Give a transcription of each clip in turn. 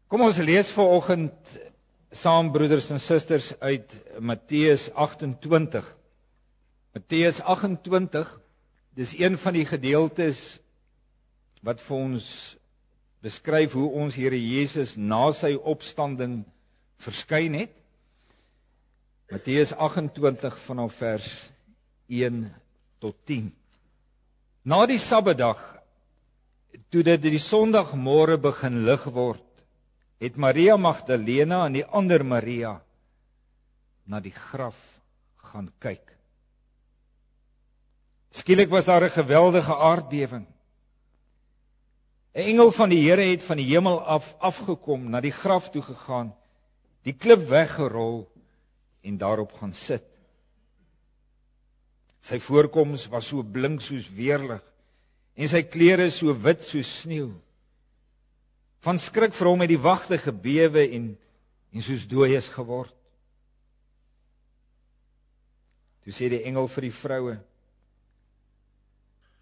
Kom ons lees vanoggend saam, broeders en susters, uit Matteus 28. Matteus 28, dis een van die gedeeltes wat vir ons beskryf hoe ons Here Jesus na sy opstanding verskyn het. Matteus 28 vanaf vers 1 tot 10. Na die Sabbatdag, toe dit die Sondagmôre begin lig word, het Maria Magdalena en die ander Maria na die graf gaan kyk. Skielik was daar 'n geweldige aardbewing. 'n Engel van die Here het van die hemel afgekom, na die graf toe gegaan, die klip weggerol en daarop gaan sit. Sy voorkoms was so blink soos weerlig en sy klere so wit soos sneeu. Van skrik vir hom het die wagte gebewe en soos dooies geword. Toe sê die engel vir die vroue: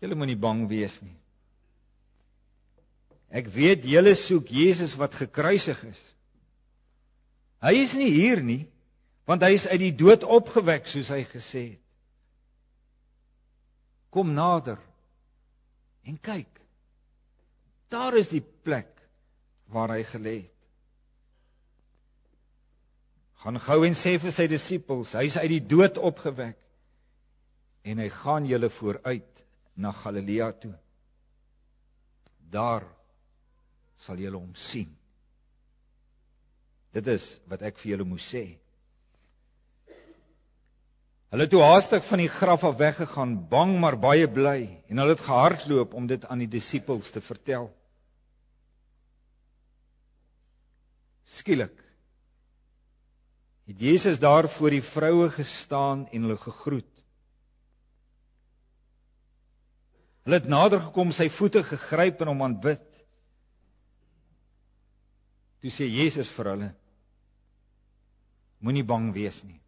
"Julle moenie bang wees nie. Ek weet julle soek Jesus wat gekruisig is. Hy is nie hier nie, want hy is uit die dood opgewek, soos hy gesê het. Kom nader en kyk. Daar is die plek waar hy gelê het. Gaan gou en sê vir sy disippels, hy is uit die dood opgewek en hy gaan julle vooruit na Galilea toe. Daar sal julle hom sien." Dit is wat ek vir julle moes sê. Hulle het toe haastig van die graf af weggegaan, bang maar baie bly, en hulle het gehardloop om dit aan die disippels te vertel. Skielik het Jesus daar voor die vroue gestaan en hulle gegroet. Hulle het nader gekom, sy voete gegryp en hom aanbid. Toe sê Jesus vir hulle: "Moenie bang wees nie.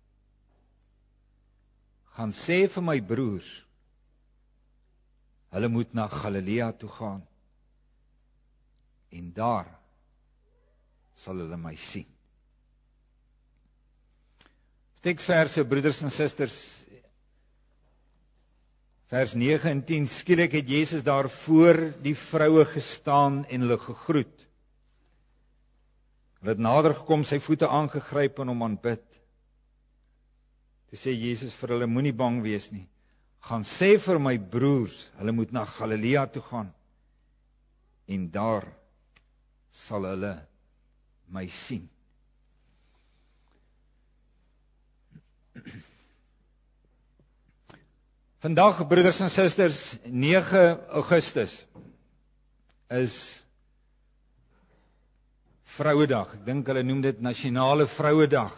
Gaan sê vir my broers, hulle moet na Galilea toe gaan, en daar sal hulle my sien." Teksverse, broeders en susters, vers 9 en 10, skielik het Jesus daar voor die vroue gestaan en hulle gegroet. Hulle het nader gekom, sy voete aangegryp en hom aanbid. Toe sê Jesus vir hulle: "Moenie bang wees nie. Gaan sê vir my broers, hulle moet na Galilea toe gaan, en daar sal hulle my sien." Vandag, broeders en susters, 9 Augustus is Vrouedag. Ek dink hulle noem dit Nasionale Vrouedag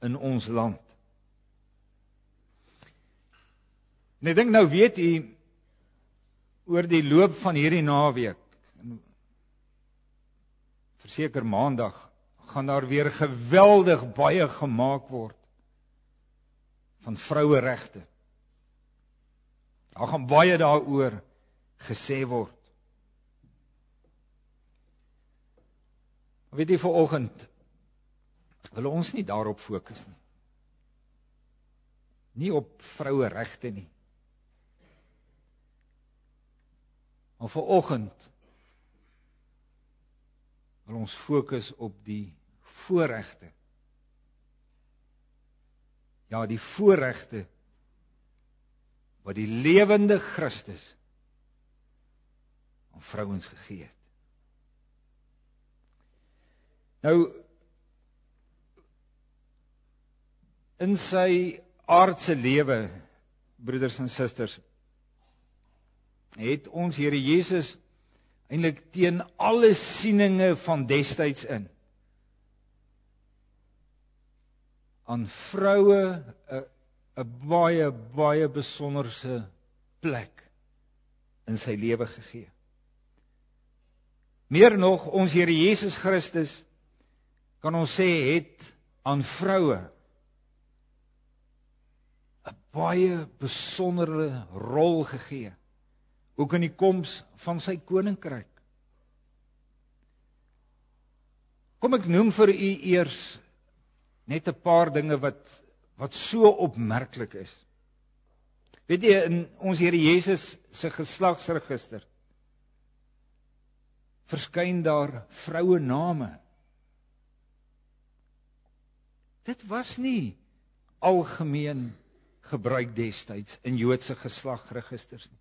in ons land. En ek dink nou weet u, oor die loop van hierdie naweek, verseker Maandag, gaan daar weer geweldig baie gemaak word van vroueregte. Daar gaan baie daaroor gesê word. Weet jy, vanoggend wil ons nie daarop fokus nie. Nie op vroueregte nie. Maar vanoggend wil ons fokus op die voorregte. Ja, die voorregte wat die lewende Christus aan vrouens gegee het. Nou, in sy aardse lewe, broeders en susters, het ons Here Jesus eintlik teen alle sieninge van destyds in aan vroue 'n baie besonderse plek in sy lewe gegee. Meer nog, ons Here Jesus Christus, kan ons sê, het aan vroue 'n baie besondere rol gegee, ook in die koms van sy koninkryk. Kom ek noem vir u eers net 'n paar dinge wat so opmerklik is. Weet jy, in ons Here Jesus se geslagsregister verskyn daar vrouename. Dit was nie algemeen gebruik destyds in Joodse geslagregisters nie.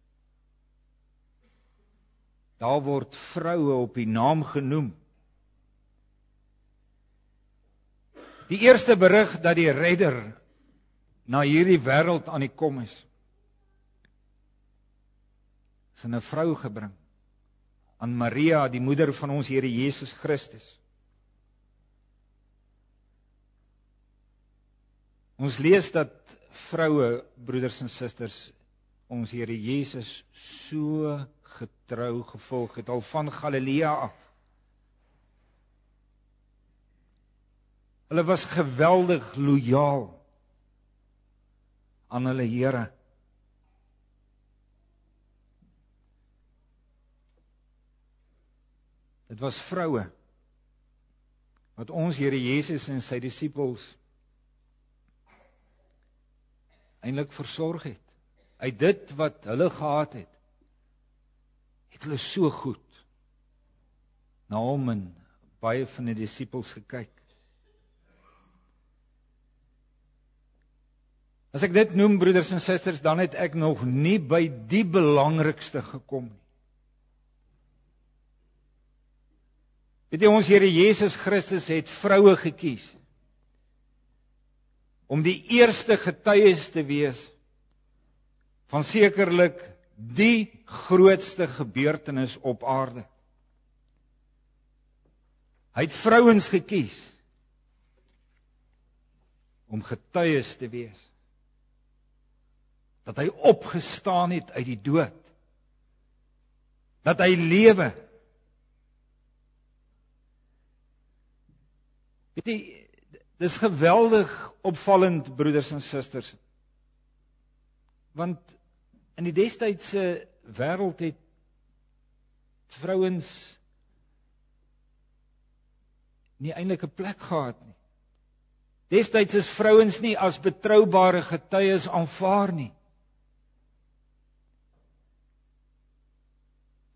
Daar word vroue op die naam genoem. Die eerste berig dat die redder na hierdie wêreld aan die kom is in 'n vrou gebring, aan Maria, die moeder van ons Here Jesus Christus. Ons lees dat vroue, broeders en susters, ons Here Jesus so getrou gevolg het, al van Galilea af. Hulle was geweldig lojaal aan hulle Here. Dit was vroue wat ons Here Jesus en sy disippels eintlik versorg het. Uit dit wat hulle gehad het hulle so goed na hom en baie van die disippels gekyk. As ek dit noem, broeders en susters, dan het ek nog nie by die belangrikste gekom nie. Weet jy, ons Here Jesus Christus het vroue gekies om die eerste getuies te wees van sekerlik die grootste gebeurtenis op aarde. Hy het vrouens gekies om getuies te wees dat hy opgestaan het uit die dood, dat hy lewe. Weet jy, dis geweldig opvallend, broeders en susters, want in die destydse wêreld het vrouens nie eintlik 'n plek gehad nie. Destyds is vrouens nie as betroubare getuies aanvaar nie.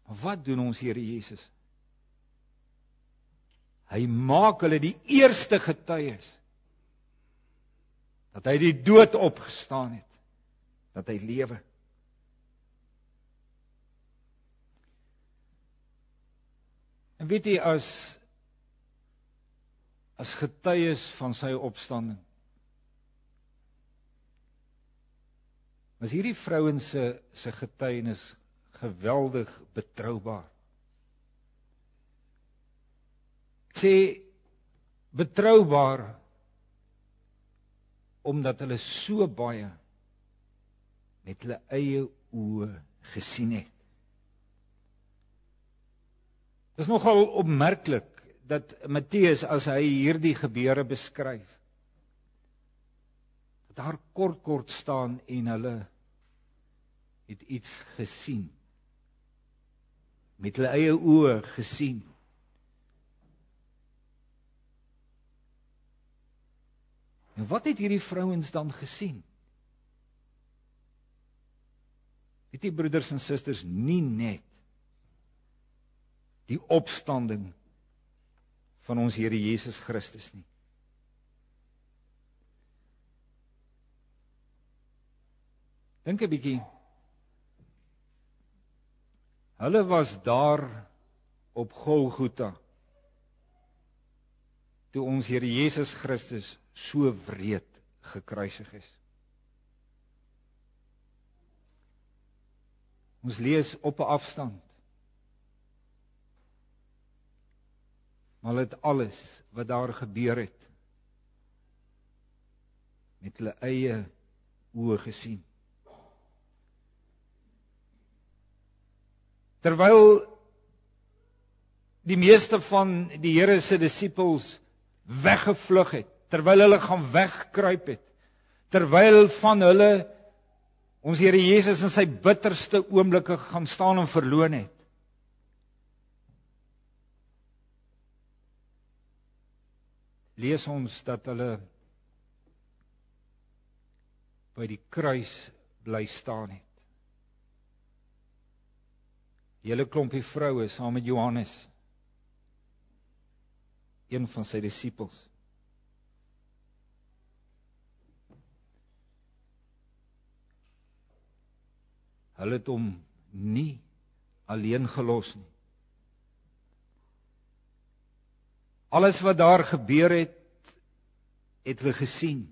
Maar wat doen ons Here Jesus? Hy maak hulle die eerste getuies dat hy die dood opgestaan het, dat hy lewe. En weet jy, as getuies van sy opstanding, was hierdie vrouens se getuienis geweldig betroubaar. Ek sê betroubaar omdat hulle so baie met hulle eie oë gesien het. Dit is nogal opmerklik dat Matteus, as hy hierdie gebeure beskryf, dat daar kort staan en hulle het iets gesien. Met hulle eie oë gesien. En wat het hierdie vrouens dan gesien? Weet jy, broeders en susters, nie net die opstanding van ons Here Jesus Christus nie. Dink 'n bietjie. Hulle was daar op Golgotha toe ons Here Jesus Christus so wreed gekruisig is. Ons lees op 'n afstand. Maar dit alles wat daar gebeur het, met hulle eie oë gesien. Terwyl die meeste van die Here se disippels weggevlug het, terwyl hulle gaan wegkruip het, terwyl van hulle ons Here Jesus in sy bitterste oomblikke gaan staan en verloon het, lees ons dat hulle by die kruis bly staan het. Die hele klompie vroue saam met Johannes, een van sy disippels. Hulle het hom nie alleen gelos nie. Alles wat daar gebeur het, het hulle gesien.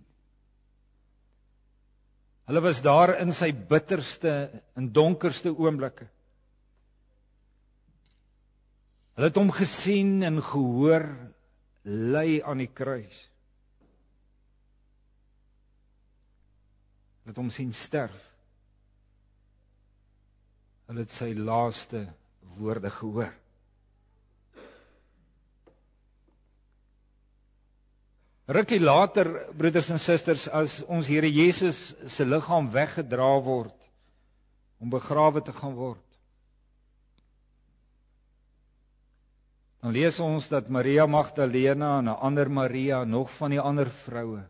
Hulle was daar in sy bitterste en donkerste oomblikke. Hulle het hom gesien en gehoor ly aan die kruis. Hulle het hom sien sterf. Hulle het sy laaste woorde gehoor. Rukkie later, broeders en susters, as ons Here Jesus se liggaam weggedra word om begrawe te gaan word, dan lees ons dat Maria Magdalena en 'n ander Maria, nog van die ander vroue,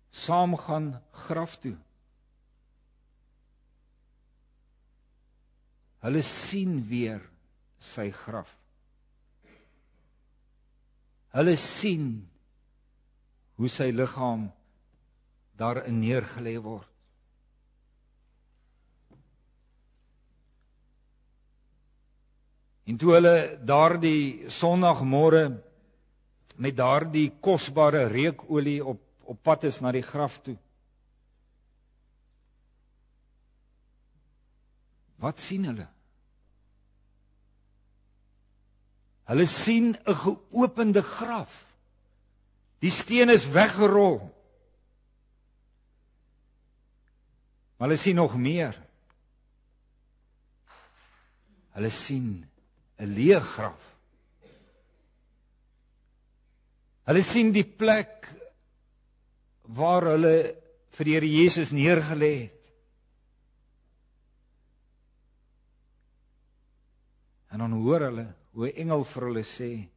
saam gaan graf toe. Hulle sien weer sy graf. Hulle sien hoe sy liggaam daarin neergelê word. En toe hulle daardie Sondagmôre met daardie kosbare reukolie op pad is na die graf toe, wat sien hulle? Hulle sien 'n geopende graf. Die steen is weggerol. Maar hulle sien nog meer. Hulle sien 'n leë graf. Hulle sien die plek waar hulle vir die Here Jesus neergelê het. En dan hoor hulle hoe 'n engel vir hulle sê,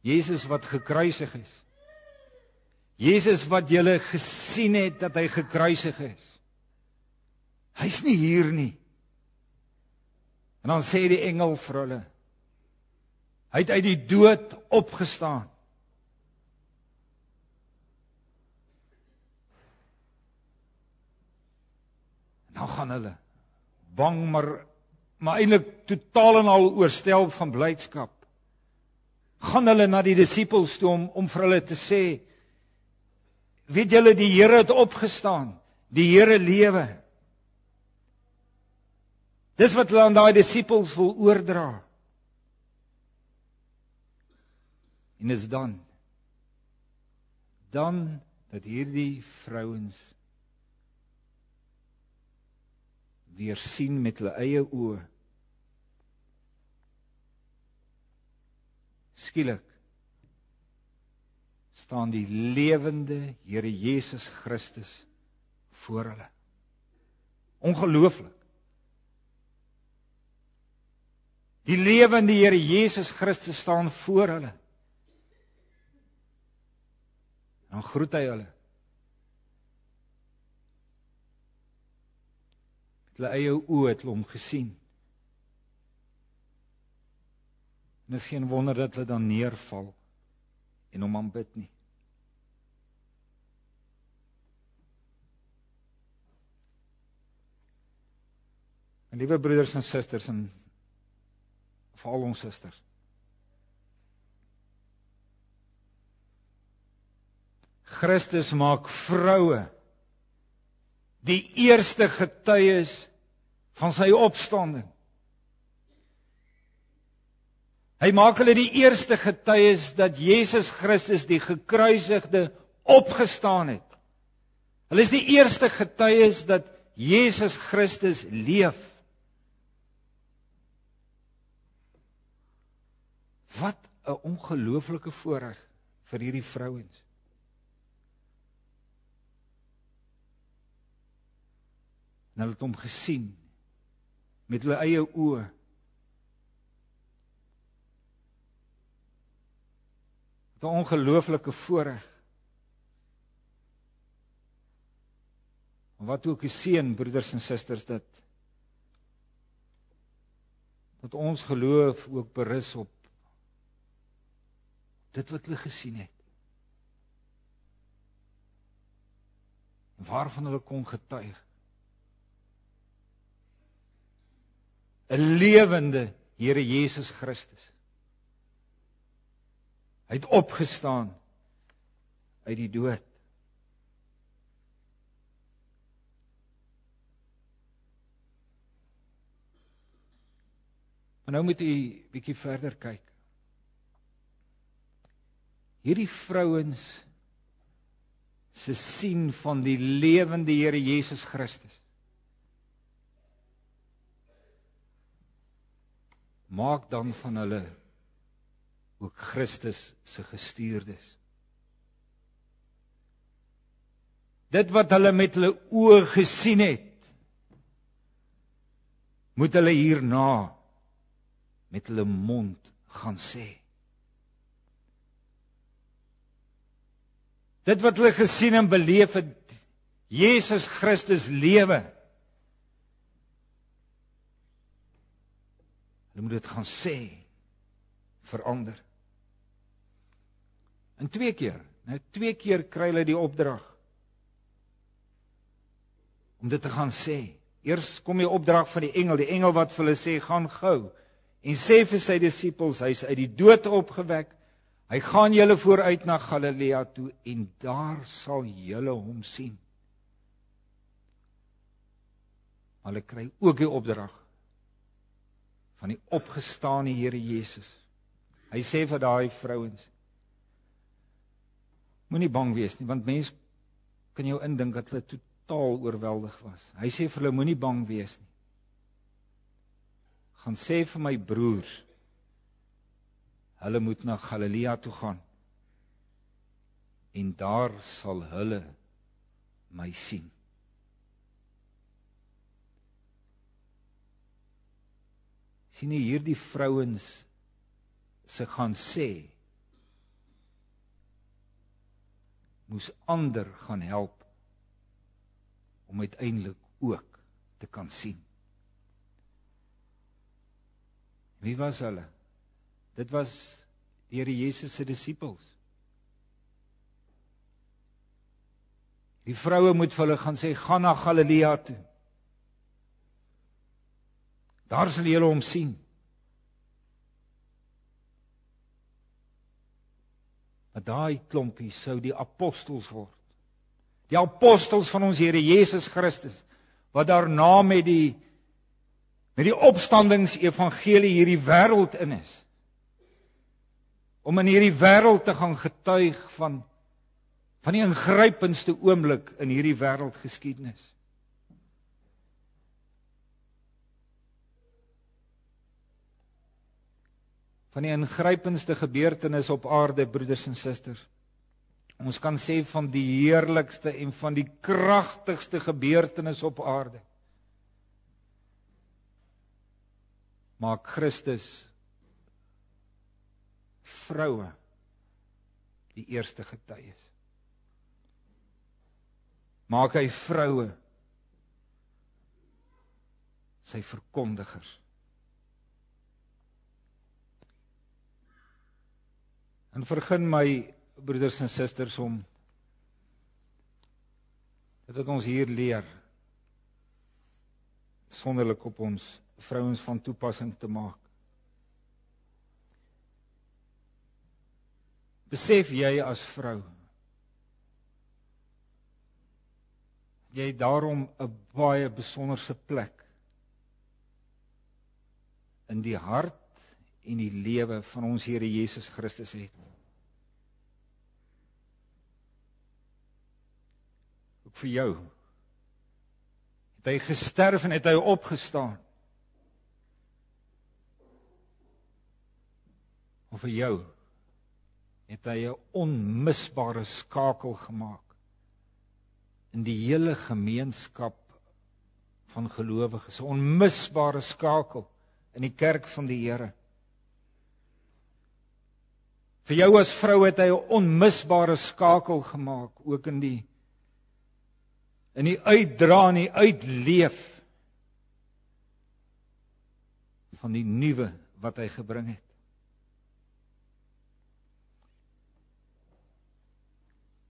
Jesus wat gekruisig is, Jesus wat julle gesien het dat hy gekruisig is, hy's nie hier nie. En dan sê die engel vir hulle, hy het uit die dood opgestaan. Nou gaan hulle bang, maar eintlik totaal en al oorstelp van blydskap, gaan hulle na die disippels toe om vir hulle te sê, weet julle, die Here het opgestaan, die Here lewe. Dis wat hulle aan daai disippels wil oordra. En is dan dat hierdie vrouens weer sien met hulle eie oë. Skielik staan die lewende Here Jesus Christus voor hulle. Ongelooflik. Die lewende Here Jesus Christus staan voor hulle. Dan groet hy hulle. Hulle eie oë het hulle hom gesien. En is geen wonder dat hulle dan neerval en hom aanbid nie. En liewe broeders en susters, en veral ons susters, Christus maak vroue die eerste getuies van sy opstanding. Hy maak hulle die eerste getuies dat Jesus Christus die gekruisigde opgestaan het. Hulle is die eerste getuies dat Jesus Christus leef. Wat 'n ongelooflike voorreg vir hierdie vrouens. En hulle het hom gesien met hulle eie oë. Wat 'n ongelooflike voorreg. En wat ook 'n seën, broeders en susters, dat ons geloof ook berus op dit wat hulle gesien het. Waarvan hulle kon getuig. 'n lewende Here Jesus Christus. Hy het opgestaan uit die dood. Maar nou moet u bietjie verder kyk. Hierdie vrouens se sien van die lewende Here Jesus Christus maak dan van hulle ook Christus se gestuurdes. Dit wat hulle met hulle oë gesien het, moet hulle hierna met hulle mond gaan sê. Dit wat hulle gesien en beleef het, Jesus Christus lewe. Hulle moet dit gaan sê, verander. En twee keer kry hulle die opdrag om dit te gaan sê. Eers kom die opdrag van die engel wat vir hulle sê, gaan gou en sê vir sy disippels, hy is uit die dood opgewek, hy gaan julle vooruit na Galilea toe, en daar sal julle hom sien. Hulle kry ook die opdrag van die opgestane Here Jesus. Hy sê vir daai vrouens, moenie bang wees nie, want mense kan jou indink dat hulle totaal oorweldig was. Hy sê vir hulle, moenie bang wees nie. Gaan sê vir my broers, hulle moet na Galilea toe gaan, en daar sal hulle my sien. Sien jy hierdie vrouens se gaan sê, moes ander gaan help om uiteindelik ook te kan sien. Wie was hulle? Dit was die Here Jesus se disippels. Die vroue moet vir hulle gaan sê, gaan na Galilea toe. Daar sal julle hom sien. Maar daai klompie sou die apostels word. Die apostels van ons Here Jesus Christus, wat daarna met die opstandingsevangelie hierdie wêreld in is. Om in hierdie wêreld te gaan getuig van die ingrypendste oomblik in hierdie wêreldgeskiedenis. Van die ingrypendste gebeurtenis op aarde, broeders en susters. Ons kan sê van die heerlikste en van die kragtigste gebeurtenis op aarde. Maak Christus vroue die eerste getuies. Maak hy vroue sy verkondigers. En vergun my, broeders en susters, om dit wat ons hier leer, sonderlik op ons vrouens van toepassing te maak. Besef jy as vrou, jy daarom 'n baie besonderse plek in die hart en die lewe van ons Here Jesus Christus het. Ook vir jou. Het hy gesterf en het hy opgestaan. Of vir jou het hy 'n onmisbare skakel gemaak in die hele gemeenskap van gelowiges, 'n onmisbare skakel in die kerk van die Here. Vir jou as vrou het hy 'n onmisbare skakel gemaak, ook in die uitdra en die uitleef van die nuwe wat hy gebring het.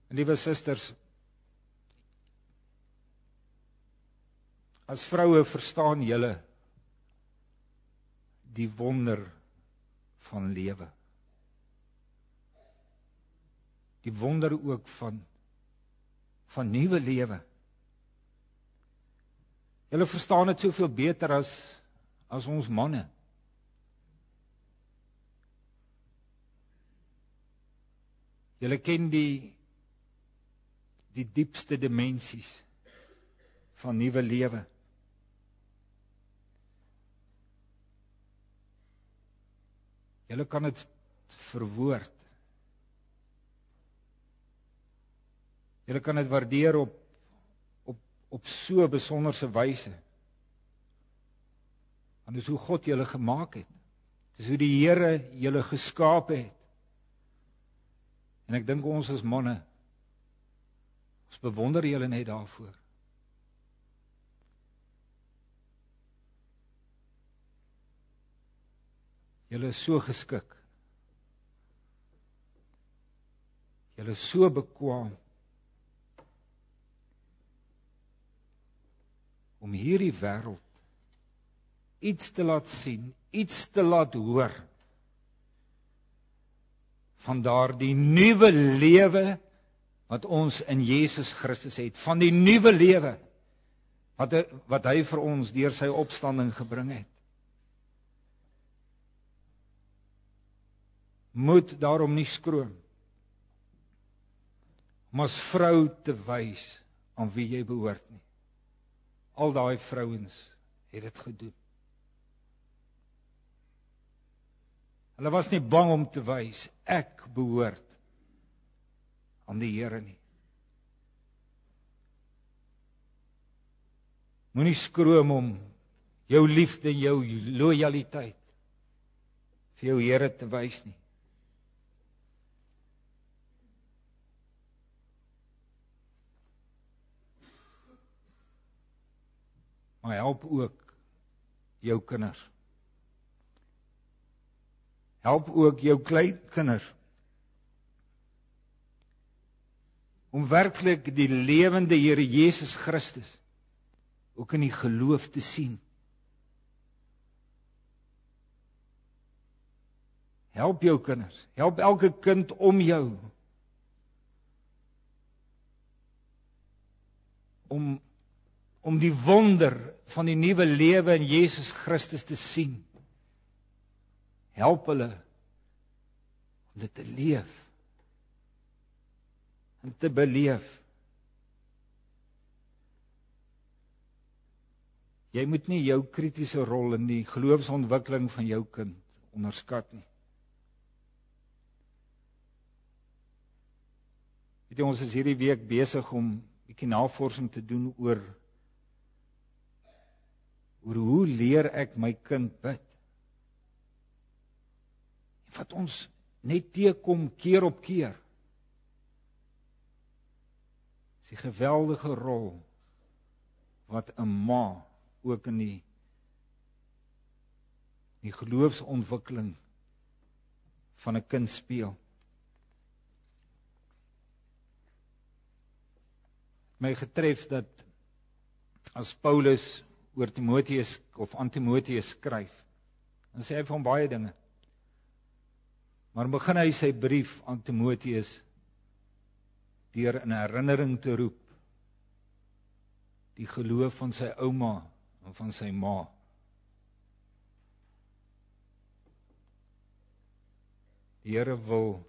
Liewe susters, as vroue verstaan julle die wonder van lewe. Die wonder ook van nuwe lewe. Julle verstaan dit soveel beter as ons manne. Julle ken die diepste dimensies van nuwe lewe. Julle kan dit verwoord. Julle kan dit waardeer op so besonderse wyse. Want dis hoe God julle gemaak het. Dis hoe die Here julle geskaap het. En ek dink ons as manne, ons bewonder julle net daarvoor. Julle is so geskik. Julle is so bekwaam om hierdie wêreld iets te laat sien, iets te laat hoor van daardie nuwe lewe wat ons in Jesus Christus het, van die nuwe lewe wat hy vir ons deur sy opstanding gebring het. Moet daarom nie skroom om as vrou te wys aan wie jy behoort nie. Al daai vrouens het dit gedoen. Hulle was nie bang om te wys, ek behoort aan die Here nie. Moenie skroom om jou liefde en jou lojaliteit vir jou Here te wys nie. Maar help ook jou kinders. Help ook jou kleinkinders om werklik die lewende Here Jesus Christus ook in die geloof te sien. Help jou kinders, help elke kind om jou om die wonder van die nuwe lewe in Jesus Christus te sien. Help hulle om dit te leef en te beleef. Jy moet nie jou kritiese rol in die geloofsontwikkeling van jou kind onderskat nie. Weet jy, ons is hierdie week besig om 'n bietjie navorsing te doen oor hoe leer ek my kind bid? Wat ons net teekom keer op keer, is die geweldige rol wat 'n ma ook in die geloofsontwikkeling van 'n kind speel. My getref dat as Paulus oor Timoteus of aan Timoteus skryf, dan sê hy van baie dinge. Maar begin hy sy brief aan Timoteus deur in herinnering te roep die geloof van sy ouma en van sy ma. Die Here wil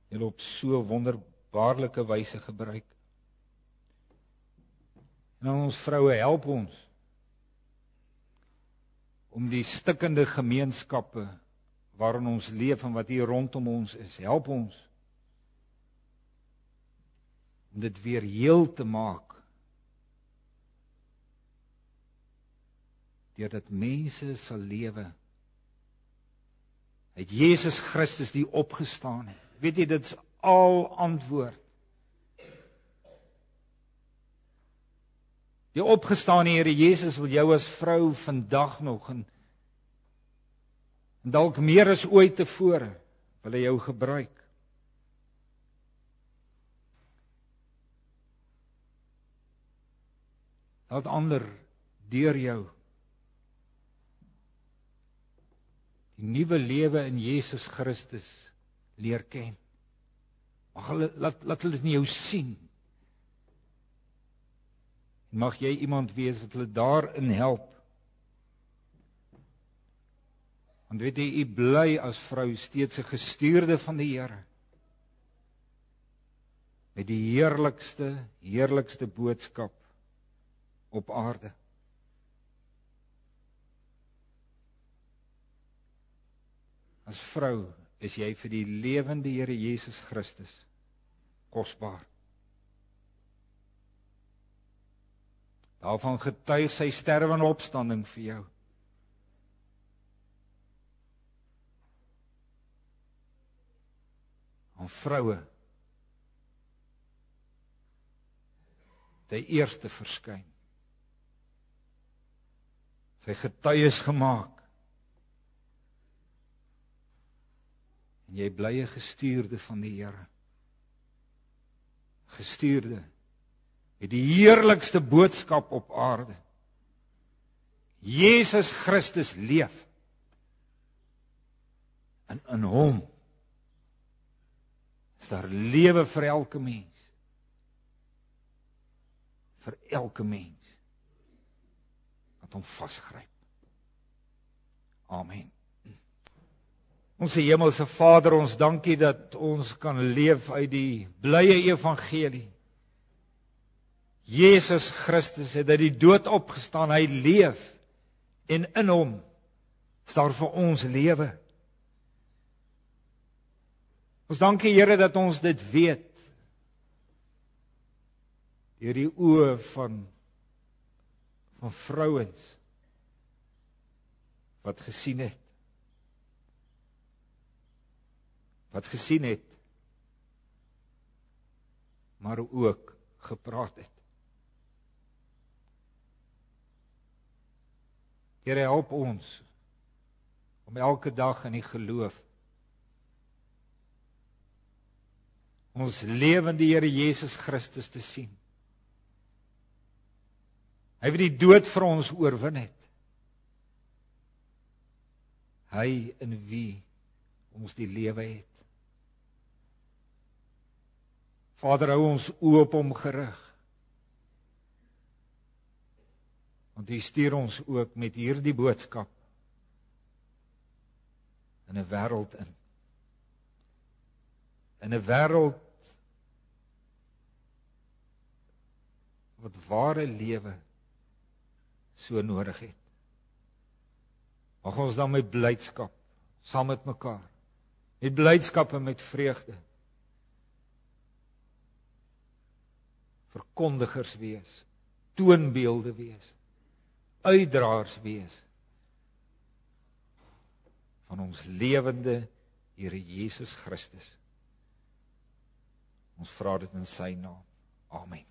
julle op so wonderbaarlike wyse gebruik. En ons vroue help ons om die stikkende gemeenskappe waarin ons leef en wat hier rondom ons is, help ons om dit weer heel te maak deurdat mense sal lewe uit Jesus Christus die opgestaan het. Weet jy, dit is al antwoord. Die opgestane Here Jesus wil jou as vrou vandag nog en dalk meer as ooit tevore wil hy jou gebruik. Laat ander deur jou die nuwe lewe in Jesus Christus leer ken. Mag hulle, laat hulle dit in jou sien. Mag jy iemand wees wat hulle daarin help. Want weet jy, jy bly as vrou steeds 'n gestuurde van die Here. Met die heerlikste boodskap op aarde. As vrou is jy vir die lewende Here Jesus Christus kosbaar. Daarvan getuig sy sterwe en opstanding vir jou. Aan vroue die eerste verskyn. Sy getuies gemaak. En jy bly 'n gestuurde van die Here. Gestuurde met die heerlikste boodskap op aarde. Jesus Christus leef. En in hom is daar lewe vir elke mens. Vir elke mens wat hom vasgryp. Amen. Onse hemelse Vader, ons dankie dat ons kan leef uit die blye evangelie. Jesus Christus het uit die dood opgestaan, hy leef en in hom is daar vir ons lewe. Ons dankie Here dat ons dit weet. Deur die oë van vrouens wat gesien het. Wat gesien het, maar ook gepraat het. Here, help ons om elke dag in die geloof ons lewende Here Jesus Christus te sien. Hy het die dood vir ons oorwin het. Hy in wie ons die lewe het. Vader, hou ons oë op hom gerig. Want hy stuur ons ook met hierdie boodskap in 'n wêreld in. In 'n wêreld wat ware lewe so nodig het. Mag ons dan met blydskap, saam met mekaar, met blydskap en met vreugde, verkondigers wees, toonbeelde wees, uitdraers wees, van ons lewende Here Jesus Christus. Ons vra dit in sy naam. Amen.